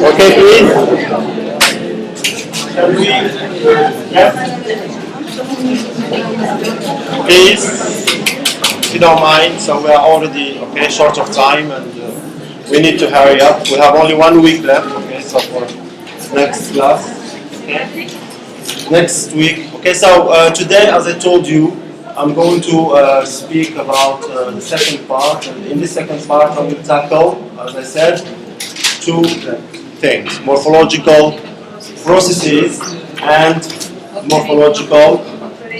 Okay, please. Can we? Yes. Please, if you don't mind. So we are already short of time, and we need to hurry up. We have only 1 week left. Okay, so for next class. Okay. Next week. Okay, so today, as I told you, I'm going to speak about the second part, and in this second part I will tackle, as I said, 2 things: morphological processes and morphological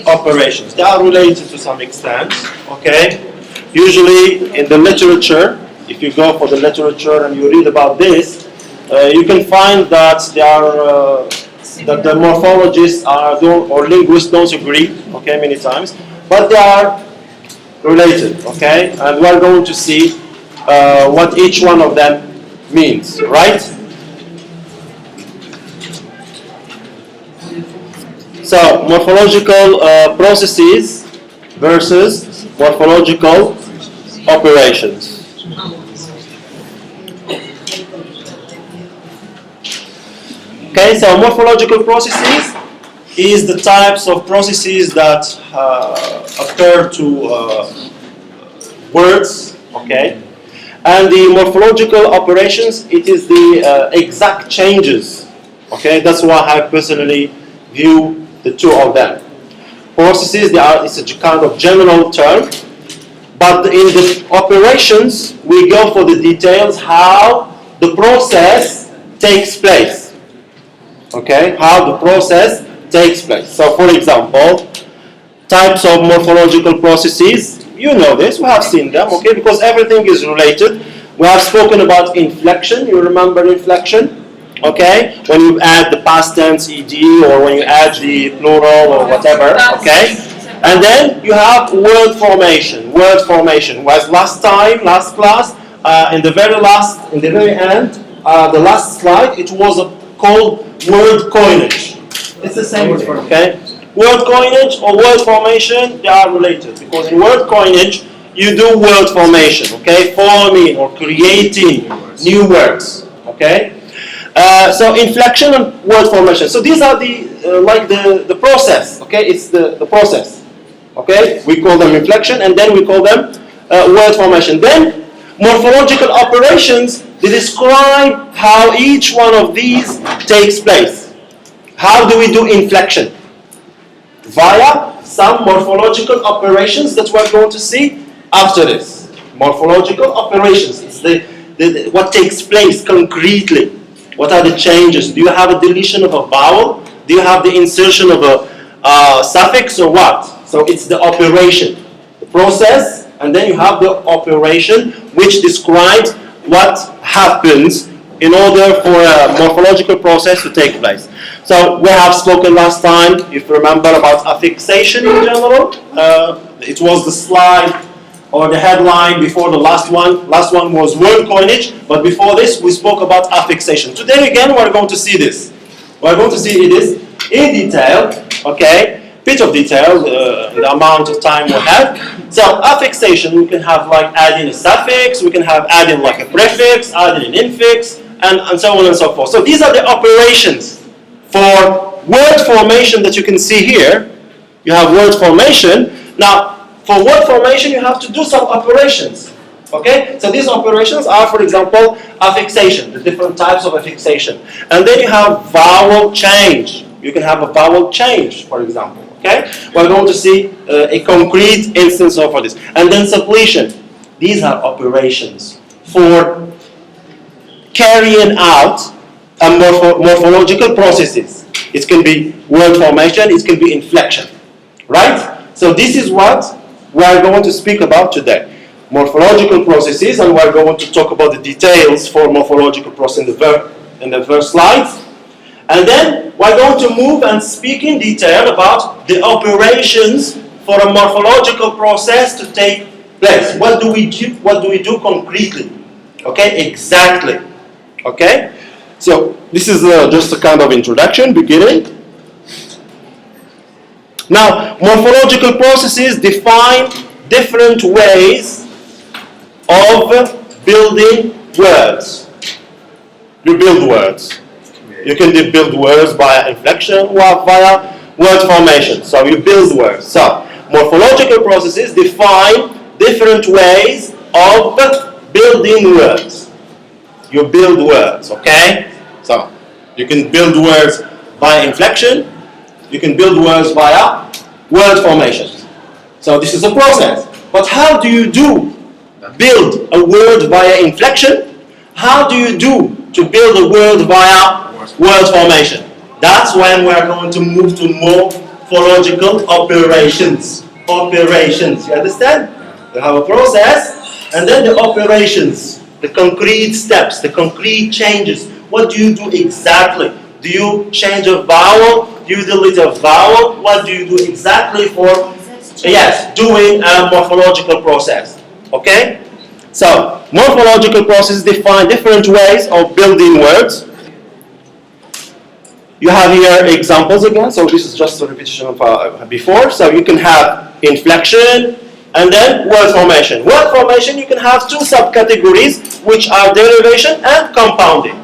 operations. They are related to some extent, okay? Usually in the literature, if you go for the literature and you read about this, you can find that they are that the morphologists or linguists don't agree, okay, many times, but they are related, okay? And we are going to see what each one of them means, right? So, morphological processes versus morphological operations. Okay, so morphological processes is the types of processes that occur to words, okay? And the morphological operations, it is the exact changes, okay? That's why I personally view the 2 of them. Processes, it's a kind of general term, but in the operations, we go for the details, how the process takes place. Okay, how the process takes place. So, for example, types of morphological processes, you know this, we have seen them, okay, because everything is related. We have spoken about inflection, you remember inflection, okay, when you add the past tense ed or when you add the plural or whatever, okay, and then you have word formation. Word formation was last class, in the very end, the last slide, it was called word coinage. It's the same thing, okay? Word coinage or word formation, they are related, because in word coinage, you do word formation, okay? Forming or creating new words, okay? So inflection and word formation. So these are the process, okay? It's the process, okay? We call them inflection, and then we call them word formation. Then morphological operations, they describe how each one of these takes place. How do we do inflection? Via some morphological operations that we're going to see after this. Morphological operations. It's what takes place concretely. What are the changes? Do you have a deletion of a vowel? Do you have the insertion of a suffix or what? So it's the operation. The process, and then you have the operation which describes what happens in order for a morphological process to take place. So we have spoken last time, if you remember, about affixation in general. It was the slide or the headline before the last one. Last one was word coinage, but before this we spoke about affixation. Today again we're going to see this. We're going to see this in detail, okay? Bit of detail, the amount of time we have. So affixation, we can have like adding a suffix, we can have adding like a prefix, adding an infix, and so on and so forth. So these are the operations for word formation that you can see here. You have word formation. Now, for word formation, you have to do some operations. Okay? So these operations are, for example, affixation, the different types of affixation. And then you have vowel change. You can have a vowel change, for example. Okay? We're going to see a concrete instance of this. And then suppletion. These are operations for carrying out a morphological processes. It can be word formation, it can be inflection. Right? So this is what we're going to speak about today. Morphological processes, and we're going to talk about the details for morphological process in the first slides. And then we're going to move and speak in detail about the operations for a morphological process to take place. What do we do? What do we do concretely? Okay, exactly. Okay, so this is just a kind of introduction, beginning. Now, morphological processes define different ways of building words. You build words. You can build words via inflection or via word formation. So you build words. So morphological processes define different ways of building words. You build words, okay? So you can build words via inflection. You can build words via word formation. So this is a process. But how do you build a word via inflection? How do you to build a word via word formation? That's when we're going to move to morphological operations. Operations, you understand? You have a process, and then the operations, the concrete steps, the concrete changes. What do you do exactly? Do you change a vowel? Do you delete a vowel? What do you do exactly for, yes, doing a morphological process? Okay? So, morphological processes define different ways of building words. You have here examples again, so this is just a repetition of before. So you can have inflection and then word formation. Word formation, you can have two subcategories, which are derivation and compounding.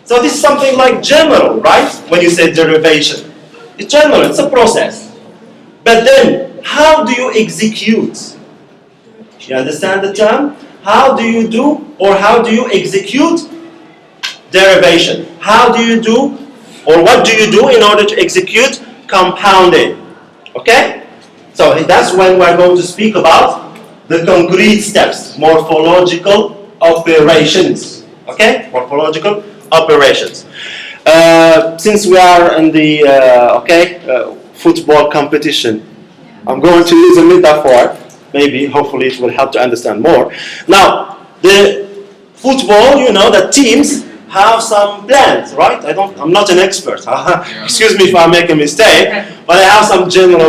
So this is something like general, right? When you say derivation. It's general, it's a process. But then, how do you execute? You understand the term? How do you how do you execute derivation? How do you or what do you do in order to execute compounding? Okay? So that's when we're going to speak about the concrete steps, morphological operations. Okay? Morphological operations. Since we are in the football competition, I'm going to use a metaphor. Maybe, hopefully, it will help to understand more. Now, the football, you know, the teams have some plans, right? I'm not an expert. Excuse me if I make a mistake, but I have some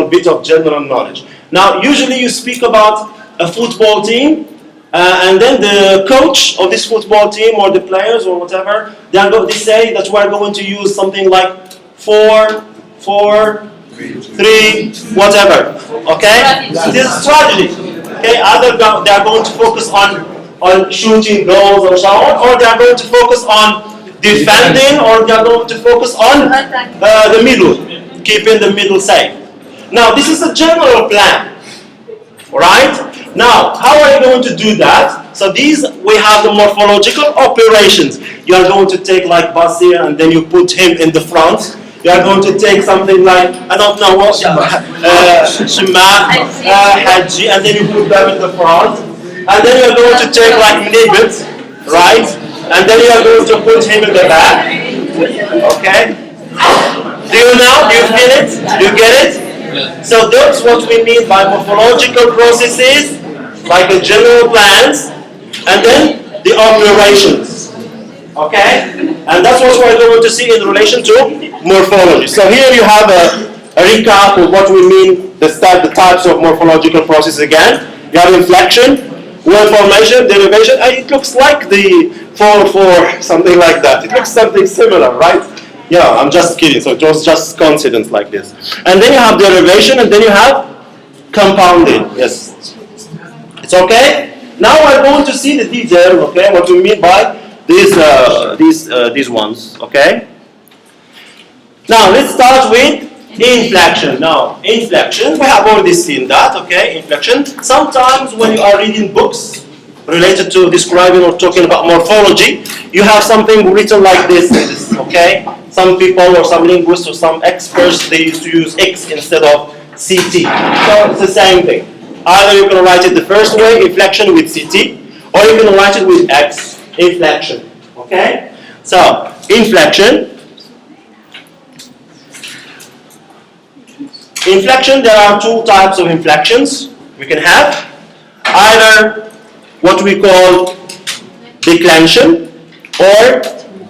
bit of general knowledge. Now, usually you speak about a football team, and then the coach of this football team or the players or whatever, they say that we're going to use something like 4, 3, whatever. Okay? This is strategy. Okay? Either they are going to focus on shooting goals or so on, or they are going to focus on defending, or they are going to focus on the middle, keeping the middle safe. Now, this is a general plan. Alright? Now, how are you going to do that? So we have the morphological operations. You are going to take like Basir and then you put him in the front. You are going to take something like, I don't know what, Shema, Haji, and then you put them in the front. And then you are going to take like Nibit, right? And then you are going to put him in the back. Okay? Do you know? Do you feel it? Do you get it? So that's what we mean by morphological processes, like the general plans, and then the operations. Okay? And that's what we're going to see in relation to morphology. So here you have a recap of what we mean, the types of morphological processes again. You have inflection, word formation, derivation, and it looks like the 4-4, something like that. It looks something similar, right? Yeah, I'm just kidding. So it was just coincidence like this. And then you have derivation, and then you have compounding. Yes. It's okay? Now we're going to see the detail, okay, what we mean by these ones, okay? Now let's start with inflection. Now, inflection, we have already seen that, okay? Inflection. Sometimes when you are reading books related to describing or talking about morphology, you have something written like this, okay? Some people or some linguists or some experts, they used to use X instead of CT. So it's the same thing. Either you can write it the first way, inflection with CT, or you can write it with X, inflection, okay? So, inflection. Inflection, there are two types of inflections we can have. Either what we call declension or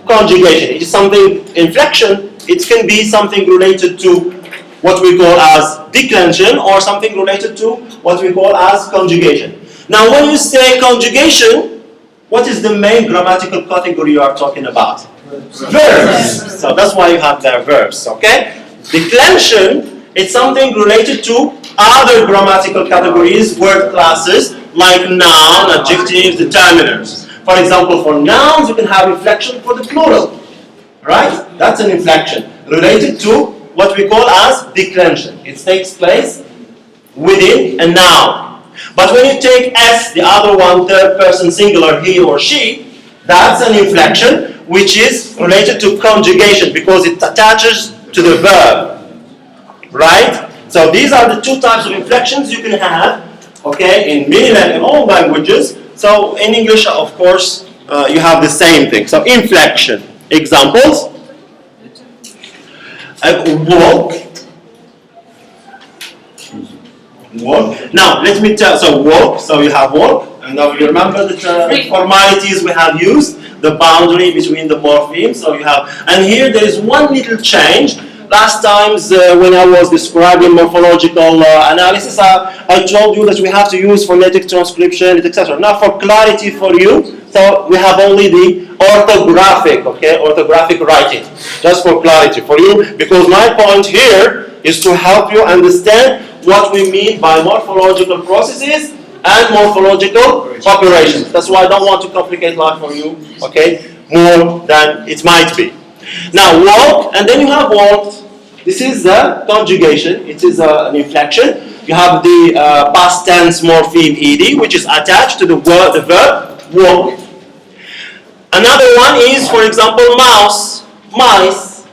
conjugation. It is something, inflection, it can be something related to what we call as declension or something related to what we call as conjugation. Now when you say conjugation, what is the main grammatical category you are talking about? Verbs. So that's why you have their verbs, okay? Declension, it's something related to other grammatical categories, word classes, like noun, adjectives, determiners. For example, for nouns, you can have inflection for the plural, right? That's an inflection related to what we call as declension. It takes place within a noun. But when you take S, the other one, third person singular, he or she, that's an inflection which is related to conjugation because it attaches to the verb, right? So these are the two types of inflections you can have, okay, in in all languages. So in English, of course, you have the same thing. So inflection. Examples. Walk. Walk. Now, let me tell, so walk, so you have walk, and now you remember the formalities we have used, the boundary between the morphemes, so you have, and here there is one little change. Last times when I was describing morphological analysis, I told you that we have to use phonetic transcription, etc. Now for clarity for you, so we have only the orthographic, okay, orthographic writing, just for clarity for you, because my point here is to help you understand what we mean by morphological processes and morphological operations. That's why I don't want to complicate life for you, okay, more than it might be. Now walk, and then you have walked. This is the conjugation. It is an inflection. You have the past tense morpheme ed, which is attached to the verb walk. Another one is, for example, mouse, mice.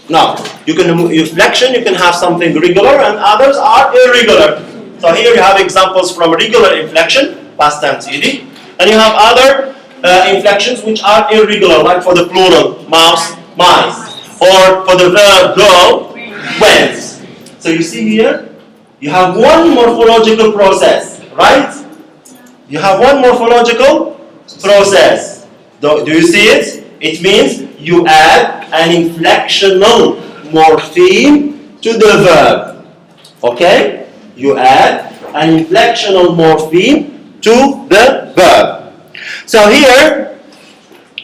Now, you can inflection. You can have something regular, and others are irregular. So here you have examples from regular inflection, past tense ed, and you have other inflections which are irregular, like for the plural, mouse, mice, or for the verb go, went. So you see here, you have one morphological process, right? You have one morphological process. Do you see it? It means you add an inflectional morpheme to the verb. Okay? You add an inflectional morpheme to the verb. So here,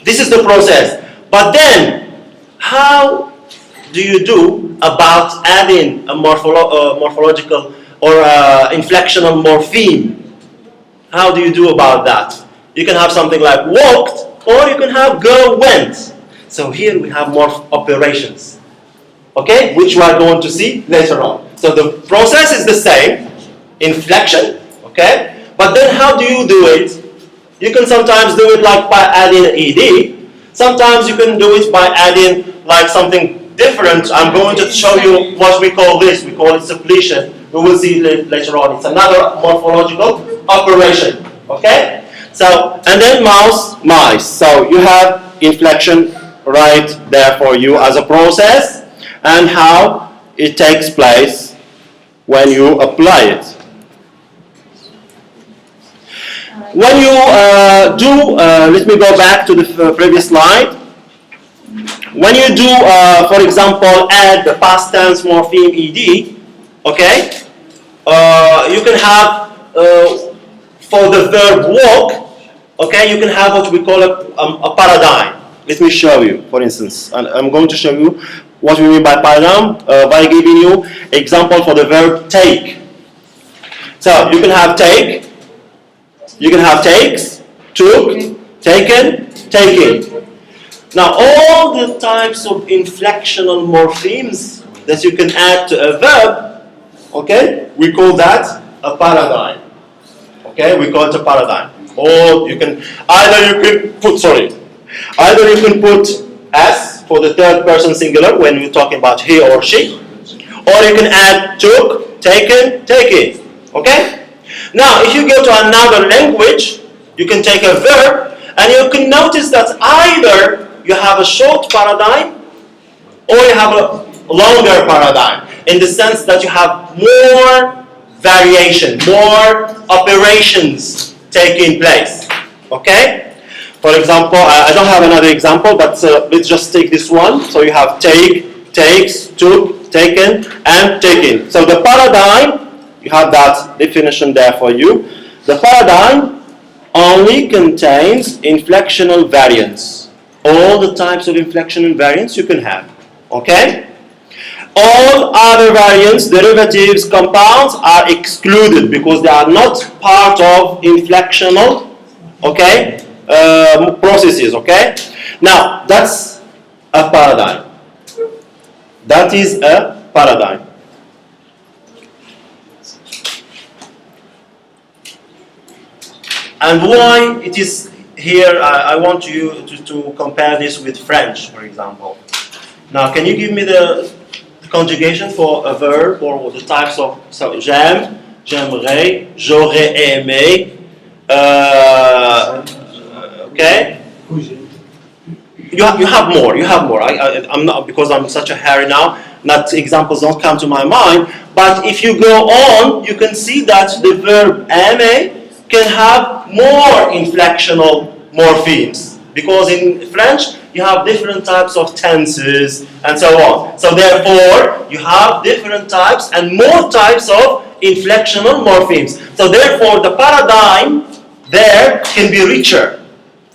this is the process. But then, how do you do about adding a morphological or inflectional morpheme? How do you do about that? You can have something like walked, or you can have go, went. So here we have morph operations, okay, which we are going to see later on. So the process is the same, inflection, okay, but then how do you do it? You can sometimes do it like by adding ed. Sometimes you can do it by adding like something different. I'm going to show you what we call this. We call it suppletion. We will see it later on. It's another morphological operation, okay? So, and then mouse, mice. So you have inflection right there for you as a process and how it takes place when you apply it. When you let me go back to the previous slide. When you do, for example, add the past tense morpheme ed, okay, you can have, for the verb walk, okay, you can have what we call a paradigm. Let me show you, for instance, and I'm going to show you what we mean by paradigm by giving you example for the verb take. So you can have take, you can have takes, took, taken, taking. Now all the types of inflectional morphemes that you can add to a verb, okay, we call that a paradigm. Okay, we call it a paradigm. Or you can either put s for the third person singular when we're talking about he or she, or you can add took, taken, taking. Okay? Now if you go to another language, you can take a verb and you can notice that either you have a short paradigm or you have a longer paradigm, in the sense that you have more variation, more operations taking place. Okay? For example, I don't have another example, but let's just take this one. So you have take, takes, took, taken, and taking. So the paradigm, you have that definition there for you. The paradigm only contains inflectional variants. All the types of inflectional variants you can have. Okay? All other variants, derivatives, compounds are excluded because they are not part of inflectional, okay, processes, okay? Now, that's a paradigm. That is a paradigm. And why it is here, I want you to compare this with French, for example. Now, can you give me the conjugation for a verb or the types of, so j'aime, j'aimerais, j'aurais aimé, okay? You have more. I'm not, because I'm such a hurry now, not examples don't come to my mind, but if you go on, you can see that the verb aimer can have more inflectional morphemes, because in French you have different types of tenses and so on. So therefore, you have different types and more types of inflectional morphemes. So therefore, the paradigm there can be richer,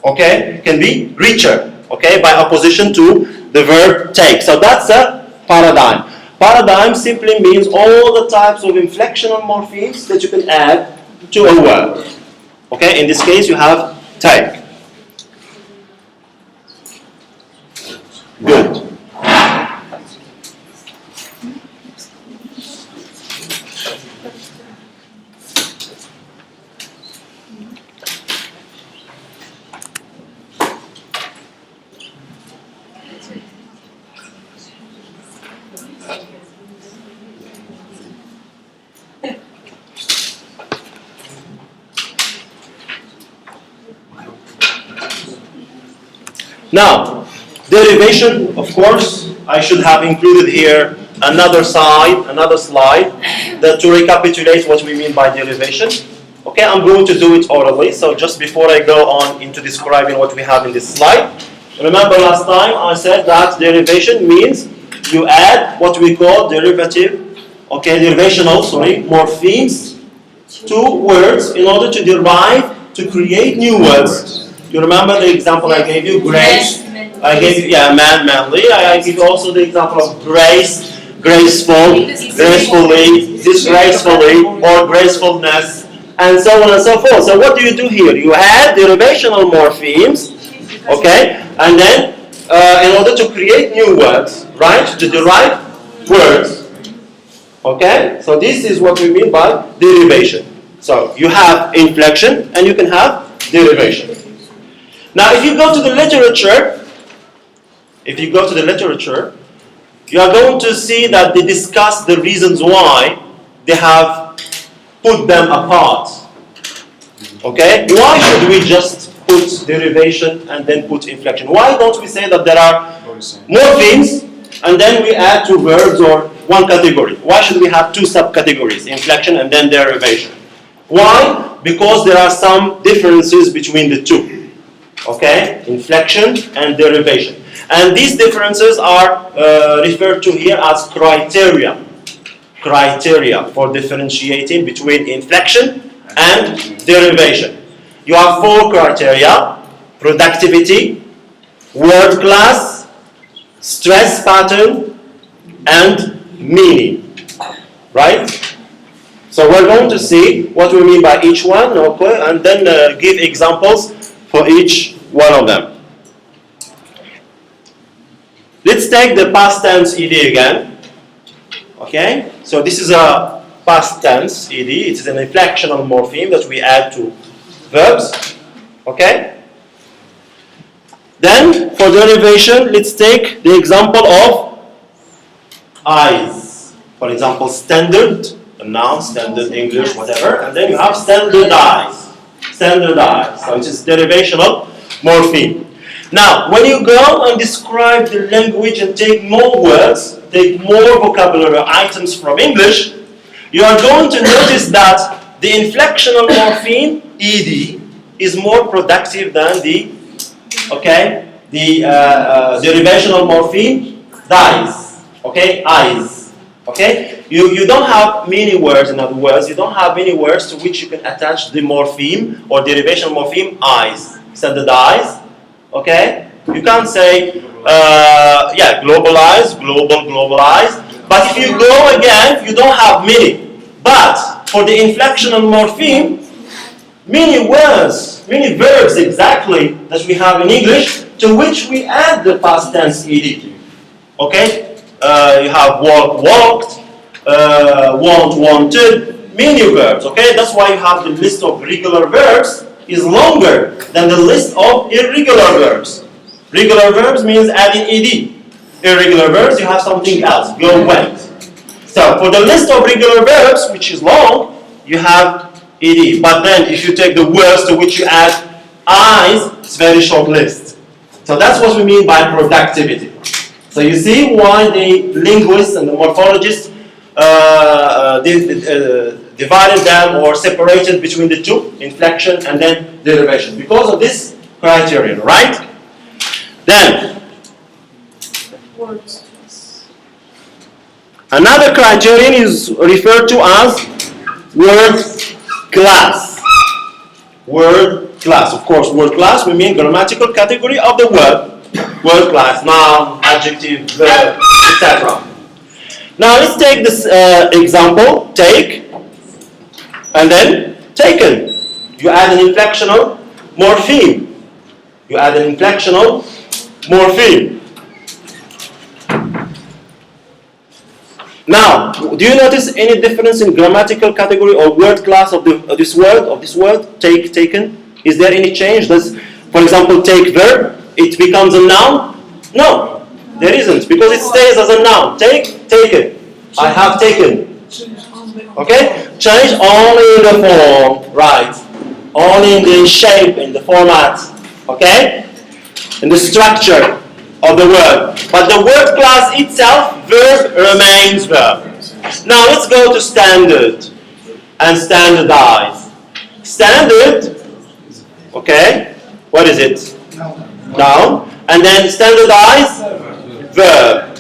okay? Can be richer, okay? By opposition to the verb take. So that's a paradigm. Paradigm simply means all the types of inflectional morphemes that you can add to a word. Okay? In this case, you have take. Good. Now, derivation, of course, I should have included here another slide that to recapitulate what we mean by derivation. Okay, I'm going to do it orally, so just before I go on into describing what we have in this slide, remember last time I said that derivation means you add what we call derivational morphemes to words in order to derive, to create new words. You remember the example I gave you, grace. I gave you, manly. I give you also the example of grace, graceful, gracefully, disgracefully, or gracefulness, and so on and so forth. So what do you do here? You add derivational morphemes, okay, and then in order to create new words, right, to derive words, okay. So this is what we mean by derivation. So you have inflection and you can have derivation. Now, if you go to the literature, you are going to see that they discuss the reasons why they have put them apart. Okay? Why should we just put derivation and then put inflection? Why don't we say that there are morphemes and then we add two verbs or one category? Why should we have two subcategories, inflection and then derivation? Why? Because there are some differences between the two. Okay, inflection and derivation. And these differences are referred to here as criteria. Criteria for differentiating between inflection and derivation. You have 4 criteria: productivity, word class, stress pattern, and meaning. Right? So we're going to see what we mean by each one, okay, and then give examples for each one of them. Let's take the past tense ed again. Okay, so this is a past tense ed. It is an inflectional morpheme that we add to verbs. Okay. Then for derivation, let's take the example of eyes. For example, standard, a noun, standard English, whatever, and then you have standardized. Standardized. So it is derivational morpheme. Now, when you go and describe the language and take more words, take more vocabulary items from English, you are going to notice that the inflectional morpheme, ed, is more productive than the derivational morpheme, dies. Okay, eyes. Okay, you don't have many words. In other words, you don't have many words to which you can attach the morpheme or derivation morpheme eyes. Standardize. Okay, you can't say globalize, globalize. But if you go again, you don't have many. But for the inflectional morpheme, many words, many verbs exactly that we have in English, to which we add the past tense ed. Okay? You have walk, walked, want, wanted, many verbs. Okay? That's why you have the list of regular verbs is longer than the list of irregular verbs. Regular verbs means adding ed. Irregular verbs, you have something else. Go, went. So for the list of regular verbs, which is long, you have ed. But then if you take the words to which you add eyes, it's a very short list. So that's what we mean by productivity. So you see why the linguists and the morphologists divided them or separated between the two, inflection and then derivation, because of this criterion, right? Then another criterion is referred to as word class. Word class. Of course, word class, we mean grammatical category of the word. Word class, noun, adjective, verb, etc. Now let's take this example, take, and then taken. You add an inflectional morpheme. You add an inflectional morpheme. Now, do you notice any difference in grammatical category or word class of this word, take, taken? Is there any change? Does, for example, take verb, it becomes a noun? No, there isn't, because it stays as a noun. Take, taken. I have taken. Okay? Change only in the form, right? Only in the shape, in the format. Okay? In the structure of the word. But the word class itself, verb remains verb. Now let's go to standard and standardize. Standard, okay, what is it? Noun. And then standardize, verb.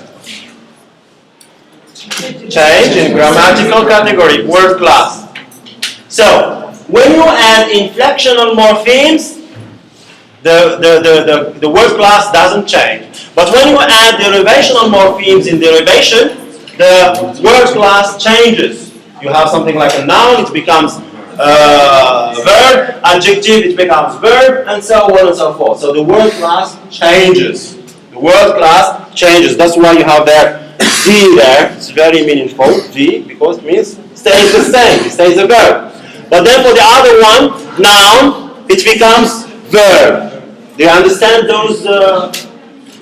Change in grammatical category, word class. So, when you add inflectional morphemes, the word class doesn't change. But when you add derivational morphemes in derivation, the word class changes. You have something like a noun, it becomes verb, adjective, it becomes verb, and so on and so forth. So the word class changes. The word class changes. That's why you have there V there. It's very meaningful, V, because it means stays the same, it stays a verb. But then for the other one, noun, it becomes verb. Do you understand those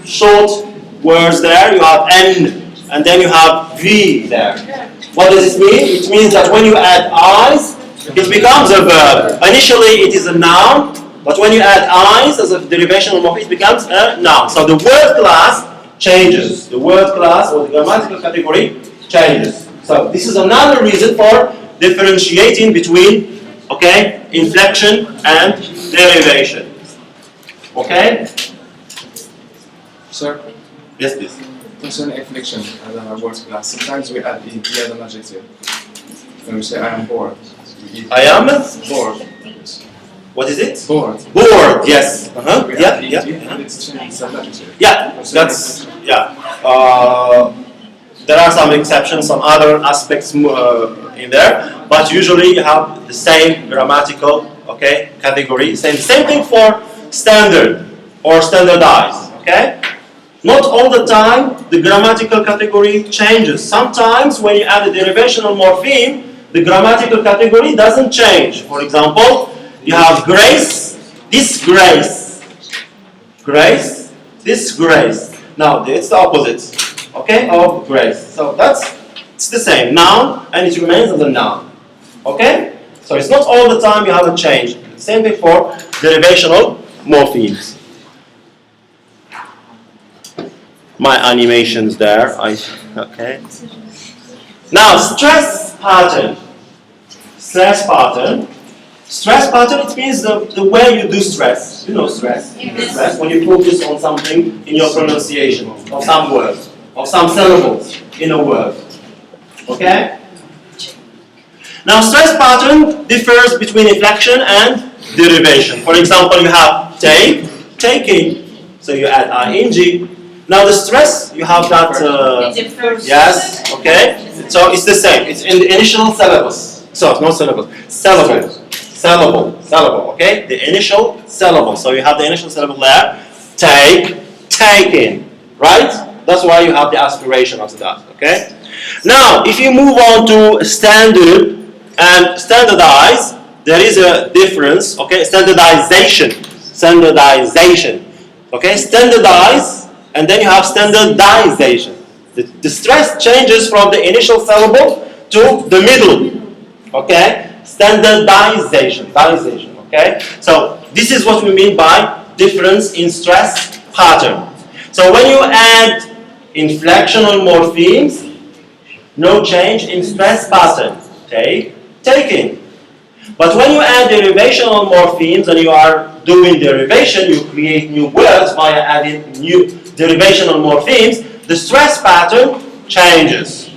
short words there? You have N, and then you have V there. What does it mean? It means that when you add eyes, it becomes a verb. Initially, it is a noun, but when you add eyes as a derivation of morphe, it becomes a noun. So the word class changes. The word class or the grammatical category changes. So this is another reason for differentiating between, okay, inflection and derivation. Okay? Sir? Yes, please. Concerning inflection as a word class, sometimes we add ed as an adjective. When we say I am bored. I am bored. What is it? Bored. Bored, yes. We Yeah, add ed, yeah. and it's changed as adjective. Yeah, that's, yeah. There are some exceptions, some other aspects in there, but usually you have the same grammatical, okay, category. Same thing for standard or standardized, okay? Not all the time the grammatical category changes. Sometimes when you add a derivational morpheme, the grammatical category doesn't change. For example, you have grace, disgrace. Grace, disgrace. Now it's the opposite, okay, of grace. So it's the same noun, and it remains as a noun. Okay? So it's not all the time you have a change. Same thing for derivational morphemes. My animations there. Okay. Now stress pattern. Stress pattern. Stress pattern, it means the way you do stress. You know stress. Yes. Stress when you focus on something in your pronunciation of some words, of some syllables in a word. Okay? Now stress pattern differs between inflection and derivation. For example, you have take, taking. So you add ing. Now the stress, you have that, yes, okay. So it's the same. It's in the initial syllabus. So, no syllabus. Syllable. syllable, okay? The initial syllable. So you have the initial syllable there. Take, taking, right? That's why you have the aspiration of that, okay? Now, if you move on to standard and standardize, there is a difference, okay? Standardization, okay? Standardize, and then you have standardization. The stress changes from the initial syllable to the middle, okay? Standardization, okay? So this is what we mean by difference in stress pattern. So when you add inflectional morphemes, no change in stress pattern. Take, taking. But when you add derivational morphemes and you are doing derivation, you create new words via adding new derivational morphemes, the stress pattern changes.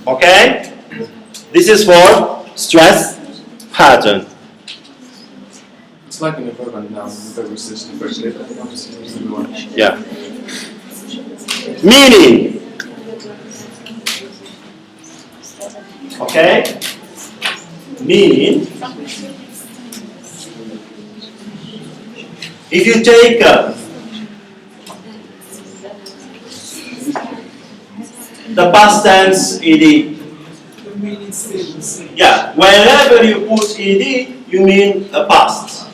Okay? This is for stress pattern. It's like in the program now, the research the first data. Yeah. Meaning. Okay? Meaning. If you take the past tense ed. Yeah, whenever you put ed, you mean a past.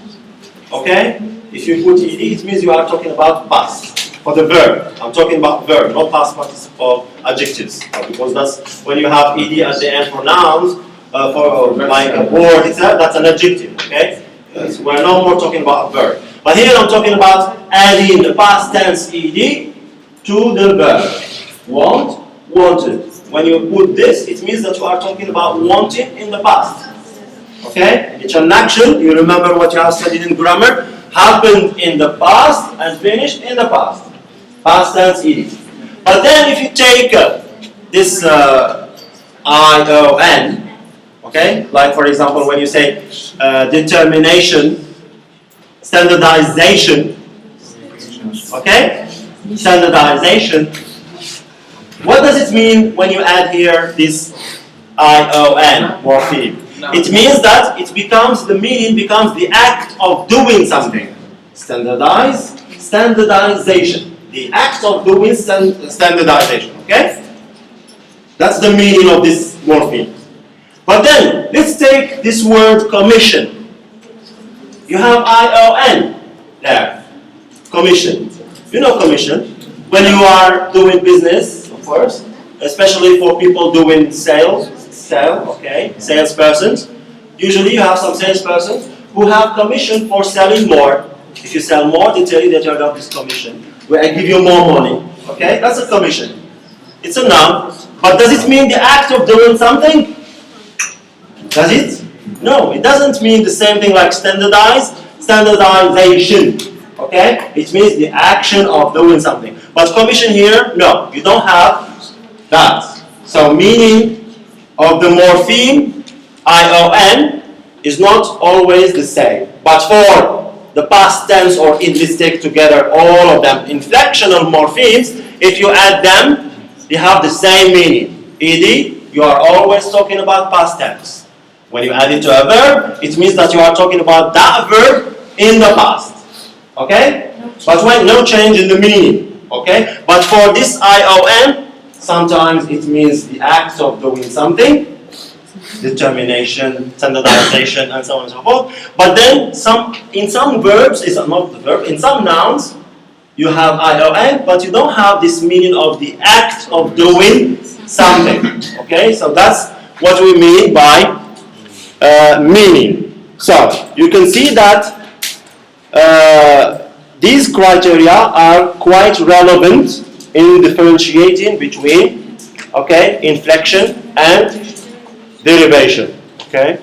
Okay? If you put ed, it means you are talking about past. For the verb, I'm talking about verb, not past participle adjectives. Because that's when you have ed at the end for nouns, for like a word itself, that's an adjective. Okay? So we're no more talking about a verb. But here I'm talking about adding the past tense ed to the verb. Want, wanted. When you put this, it means that you are talking about wanting in the past. Okay? It's an action, you remember what you have studied in grammar, happened in the past and finished in the past. Past tense ed. But then if you take this ION, okay? Like for example when you say determination, standardization, okay? Standardization. What does it mean when you add here this ION morpheme? It means that it becomes, the meaning becomes the act of doing something. Standardize, standardization. The act of doing standardization, okay? That's the meaning of this morpheme. But then, let's take this word commission. You have ION there. Commission. You know commission. When you are doing business, of course, especially for people doing sales, salespersons. Usually you have some salespersons who have commission for selling more. If you sell more, they tell you that you got this commission. Where I give you more money. Okay? That's a commission. It's a noun. But does it mean the act of doing something? Does it? No, it doesn't mean the same thing like standardize, standardization. Okay? It means the action of doing something. But commission here, no, you don't have that. So meaning of the morpheme, ION, is not always the same. But for the past tense, or in this take together all of them, inflectional morphemes, if you add them, they have the same meaning. ed, you are always talking about past tense. When you add it to a verb, it means that you are talking about that verb in the past. Okay? But when no change in the meaning. Okay? But for this ION, sometimes it means the act of doing something, determination, standardization, and so on and so forth. But then in some verbs, it's not the verb, in some nouns, you have ION, but you don't have this meaning of the act of doing something. Okay? So that's what we mean by meaning. So you can see that these criteria are quite relevant in differentiating between, okay, inflection and derivation. Okay,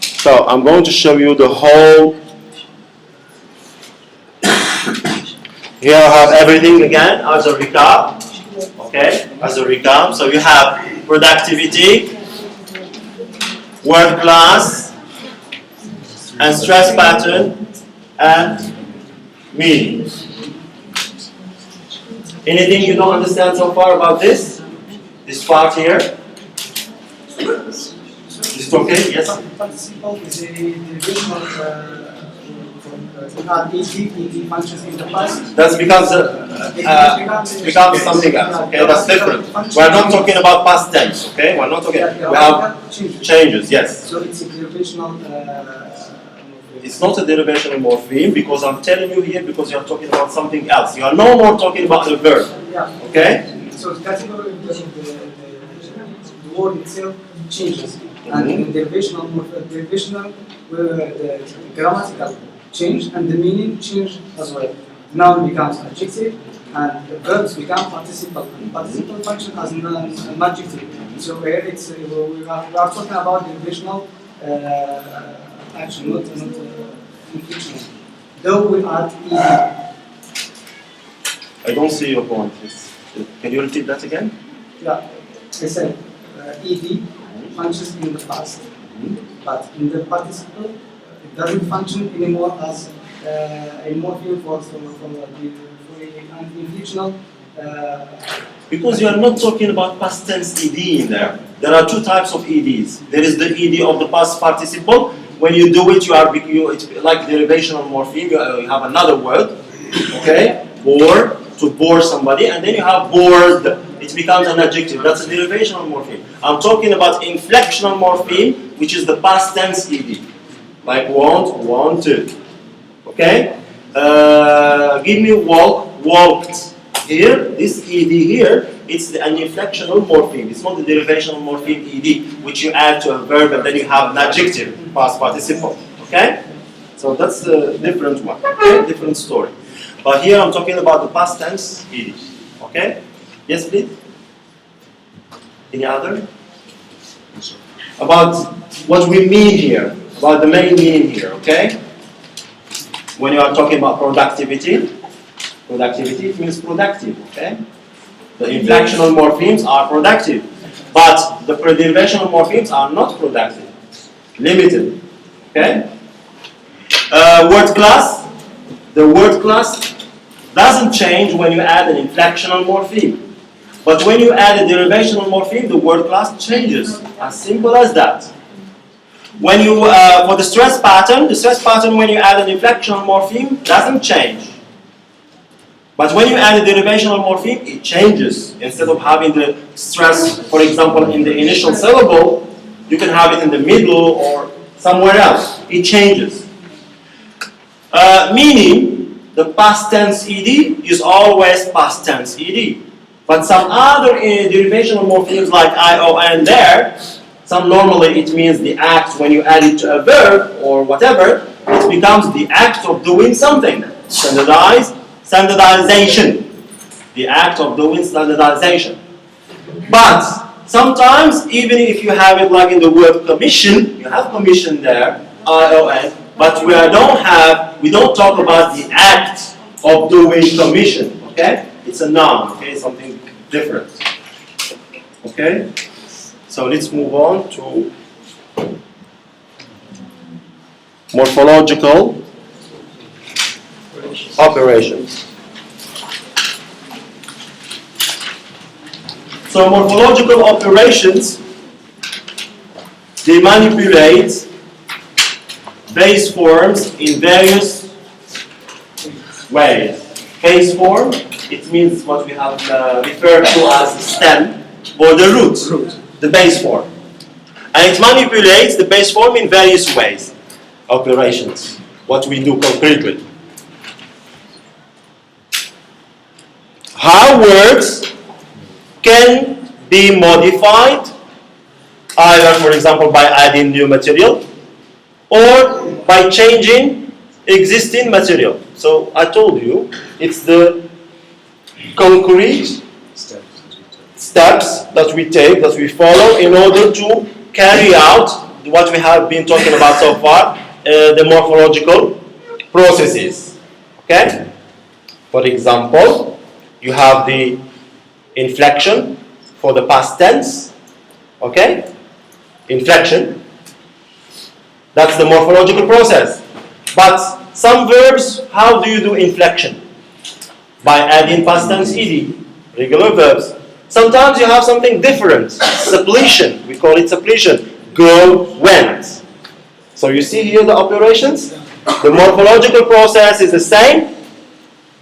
so I'm going to show you the whole. Here I have everything again as a recap. Okay, as a recap. So you have productivity, word class, and stress pattern, and meaning. Anything you don't understand so far about this? This part here? Is it okay? Yes? Participle is a derivation of ED functions in the past. That's because it becomes something else. Okay, that's different. We're not talking about past tense. Okay, we're not talking. We have changes. Yes. So it's a derivational. It's not a derivational morpheme because I'm telling you here because you're talking about something else. You are no more talking about the verb. Yeah. Okay. So the category of the word itself changes, and in derivational, the grammatical change and the meaning change as well. Noun becomes adjective, and the verbs become participle. And participle function as an adjective. So here it's we are talking about derivational action, not inflectional. Though we add ed. I don't see your point. Can you repeat that again? Yeah, I said ed functions in the past, but in the participle it doesn't function anymore as a morpheme for an inflectional. Because you are not talking about past tense ed in there. There are two types of eds. There is the ed of the past participle. When you do it, it's like derivational morpheme. You have another word, okay? Bore, to bore somebody, and then you have bored. It becomes an adjective. That's a derivational morpheme. I'm talking about inflectional morpheme, which is the past tense ed, like want, wanted. Okay? Give me walk, walked. Here, this ed here, it's an inflectional morpheme. It's not the derivational morpheme ed, which you add to a verb and then you have an adjective, past participle. Okay? So that's a different one. Okay? Different story. But here I'm talking about the past tense ed. Okay? Yes, please? Any other? About what we mean here, about the main meaning here, okay? When you are talking about productivity, it means productive, okay? The inflectional morphemes are productive, but the derivational morphemes are not productive, limited, okay? Word class, the word class doesn't change when you add an inflectional morpheme, but when you add a derivational morpheme, the word class changes, as simple as that. When you, for the stress pattern when you add an inflectional morpheme doesn't change. But when you add a derivational morpheme, it changes. Instead of having the stress, for example, in the initial syllable, you can have it in the middle or somewhere else. It changes. Meaning, the past tense ed is always past tense ed. But some other derivational morphemes like ion there, some normally it means the act when you add it to a verb or whatever, it becomes the act of doing something. Standardization. The act of doing standardization. But sometimes, even if you have it like in the word commission, you have commission there, ION, but we don't talk about the act of doing commission, okay? It's a noun, okay? Something different. Okay? So let's move on to morphological operations. So morphological operations, they manipulate base forms in various ways. Base form, it means what we have referred to as stem or the root, the base form. And it manipulates the base form in various ways. Operations, what we do concretely. How words can be modified, either, for example, by adding new material or by changing existing material. So I told you, it's the concrete steps that we take, that we follow in order to carry out what we have been talking about so far, the morphological processes. Okay? For example, you have the inflection for the past tense. Okay? Inflection. That's the morphological process. But some verbs, how do you do inflection? By adding past tense ed, regular verbs. Sometimes you have something different, suppletion, we call it suppletion. go, went. So you see here the operations? The morphological process is the same,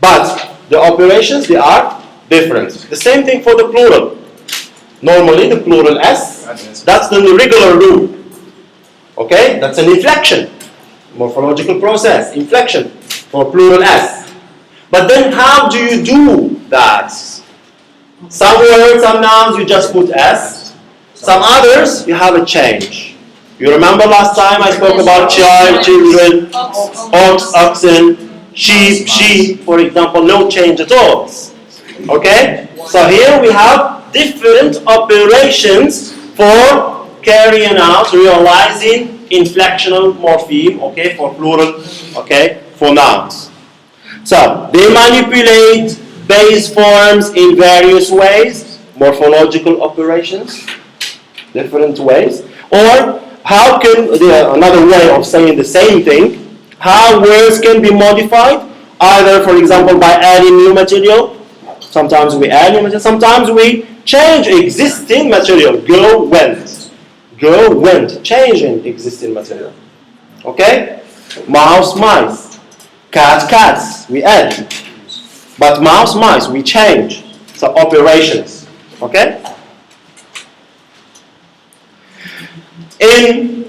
but the operations, they are different. The same thing for the plural. Normally the plural S, that's the regular rule. Okay, that's an inflection. Morphological process, inflection for plural S. But then how do you do that? Some words, some nouns, you just put S. Some others, you have a change. You remember last time I spoke about child, children, ox, oxen, sheep, for example, no change at all. Okay? So here we have different operations for carrying out, realizing inflectional morpheme, okay, for plural, okay, for nouns. So, they manipulate base forms in various ways, morphological operations, different ways, or how can, another way of saying the same thing, how words can be modified, either, for example, by adding new material. Sometimes we add new material, sometimes we change existing material. Go, went. Go, went. Changing existing material. Okay? Mouse, mice. Cat, cats. We add. But mouse, mice, we change. So operations. Okay? In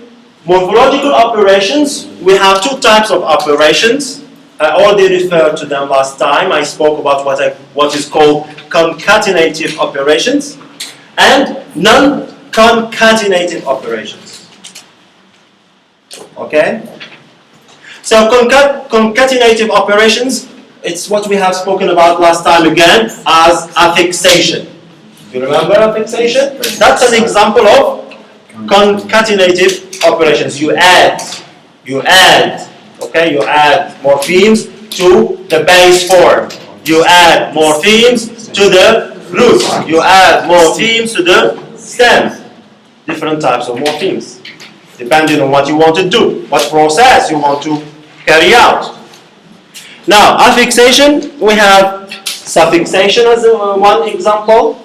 morphological operations, we have two types of operations. I already referred to them last time. I spoke about what is called concatenative operations and non-concatenative operations. Okay? So concatenative operations, it's what we have spoken about last time again as affixation. You remember affixation? That's an example of concatenative operations. You add, okay, you add morphemes to the base form. You add morphemes to the root. You add morphemes to the stem. Different types of morphemes, depending on what you want to do, what process you want to carry out. Now, affixation, we have suffixation as one example.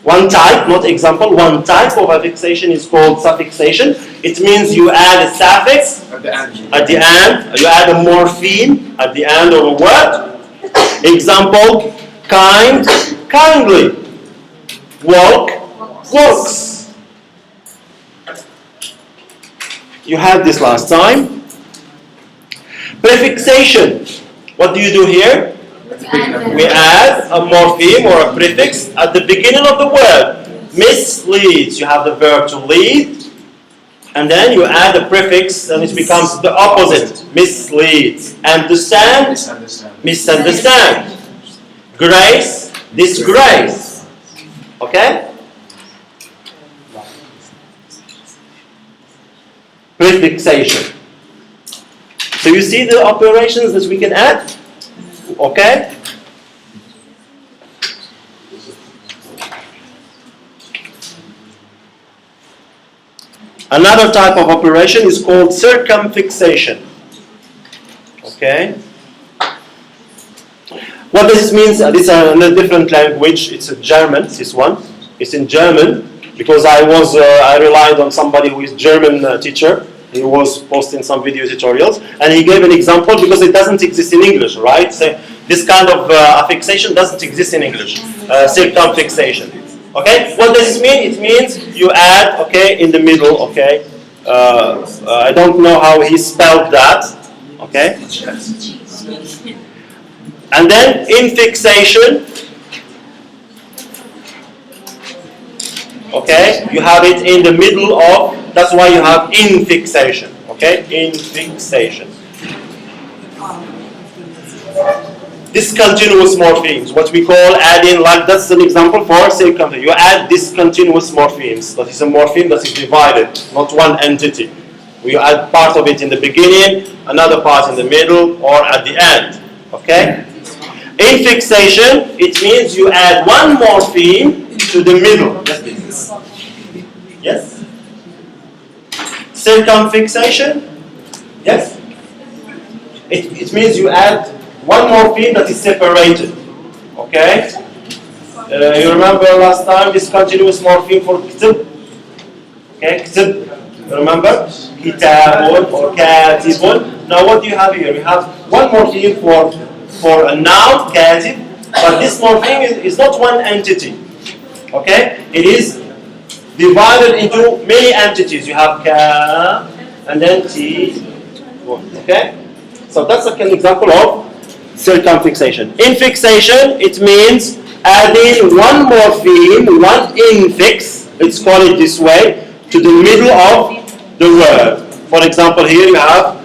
One type, not example, one type of affixation is called suffixation. It means you add a suffix at the end, you add a morpheme at the end of a word. Example, kind, kindly. Walk, walks. You had this last time. Prefixation. What do you do here? We add a morpheme or a prefix at the beginning of the word. Misleads. You have the verb to lead. And then you add a prefix and it becomes the opposite. Misleads. Understand? Misunderstand. Grace. Disgrace. Okay? Prefixation. So you see the operations that we can add? Okay? Another type of operation is called circumfixation. Okay? What does this mean? This is a different language. It's a German, this one. It's in German because I relied on somebody who is German teacher. He was posting some video tutorials and he gave an example because it doesn't exist in English, right? So this kind of affixation doesn't exist in English. Circumfixation. Okay? What does it mean? It means you add, okay, in the middle, okay? I don't know how he spelled that. Okay? And then infixation. Okay? You have it in the middle of, that's why you have infixation. Okay? Infixation. Discontinuous morphemes, what we call adding, like that's an example for circumfixation. You add discontinuous morphemes. That is a morpheme that is divided, not one entity. You add part of it in the beginning, another part in the middle, or at the end. Okay? Infixation, it means you add one morpheme to the middle. Yes? Circumfixation? Yes? It means you add one morpheme that is separated. Okay? You remember last time discontinuous morpheme for ktib? Okay, ktib. Remember? Kitabun or katibun. Now what do you have here? You have one morpheme for a noun, katib, but this morpheme is not one entity. Okay? It is divided into many entities. You have ka and then ti. Okay? So that's an example of circumfixation. Infixation, it means adding one morpheme, one infix, let's call it this way, to the middle of the word. For example, here you have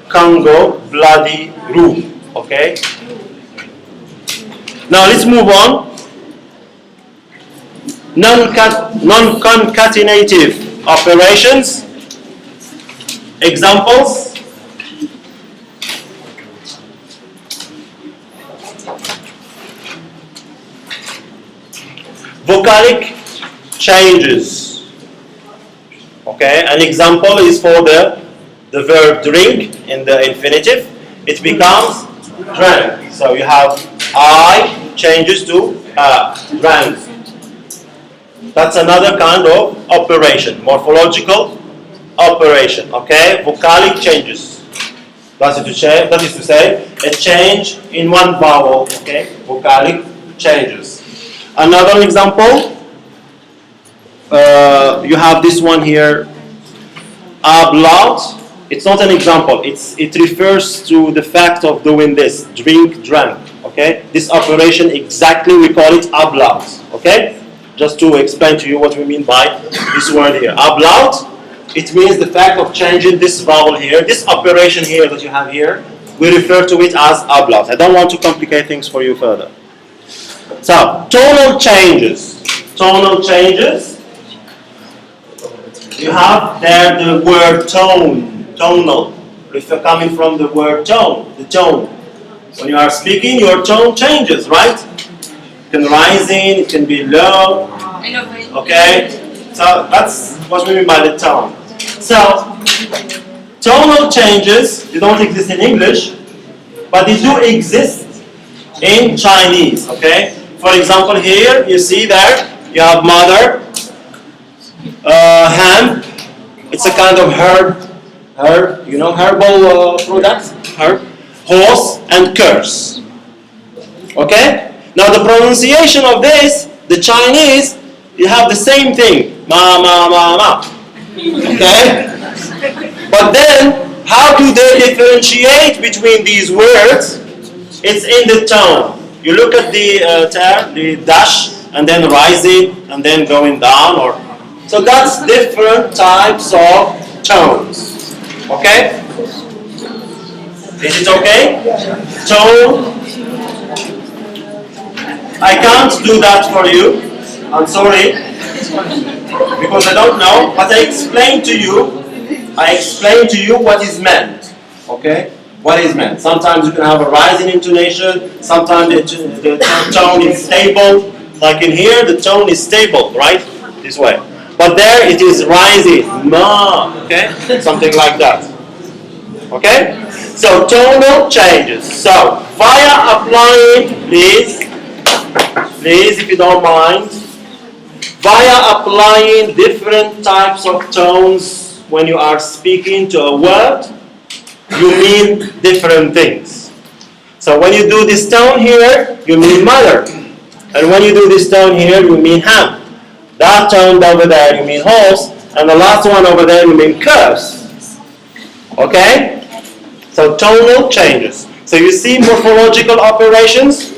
Congo, bloody room. Okay? Now let's move on. Non-concatenative operations. Examples. Vocalic changes. Okay, an example is for the verb drink in the infinitive. It becomes drank. So you have I changes to drank. That's another kind of operation, morphological operation. Okay, vocalic changes. That is to say, a change in one vowel. Okay, vocalic changes. Another example, you have this one here, ablaut. It's not an example, it refers to the fact of doing this, drink, drank, okay? This operation exactly, we call it ablaut, okay? Just to explain to you what we mean by this word here. Ablaut, it means the fact of changing this vowel here, this operation here that you have here, we refer to it as ablaut. I don't want to complicate things for you further. So, tonal changes. Tonal changes. You have there the word tone, tonal, coming from the word tone, the tone. When you are speaking, your tone changes, right? It can rise in, it can be low. Okay? So, that's what we mean by the tone. So, tonal changes, they don't exist in English, but they do exist in Chinese, okay? For example, here you see there you have mother, ham. It's a kind of herb, you know, herbal products, herb, horse, and curse. Okay? Now the pronunciation of this, the Chinese, you have the same thing, ma ma ma ma. Okay? But then, how do they differentiate between these words? It's in the tone. You look at the dash, and then rising, and then going down, or so that's different types of tones. Okay? Is it okay? Tone. I can't do that for you. I'm sorry, because I don't know. But I explained to you what is meant. Okay? What is meant? Sometimes you can have a rising intonation, sometimes the tone is stable. Like in here, the tone is stable, right? This way. But there it is rising, ma, okay? Something like that. Okay? So tonal changes. So via applying, please if you don't mind, via applying different types of tones when you are speaking to a word, you mean different things. So when you do this tone here, you mean mother. And when you do this tone here, you mean ham. That tone over there, you mean horse. And the last one over there, you mean curse. Okay? So tonal changes. So you see morphological operations.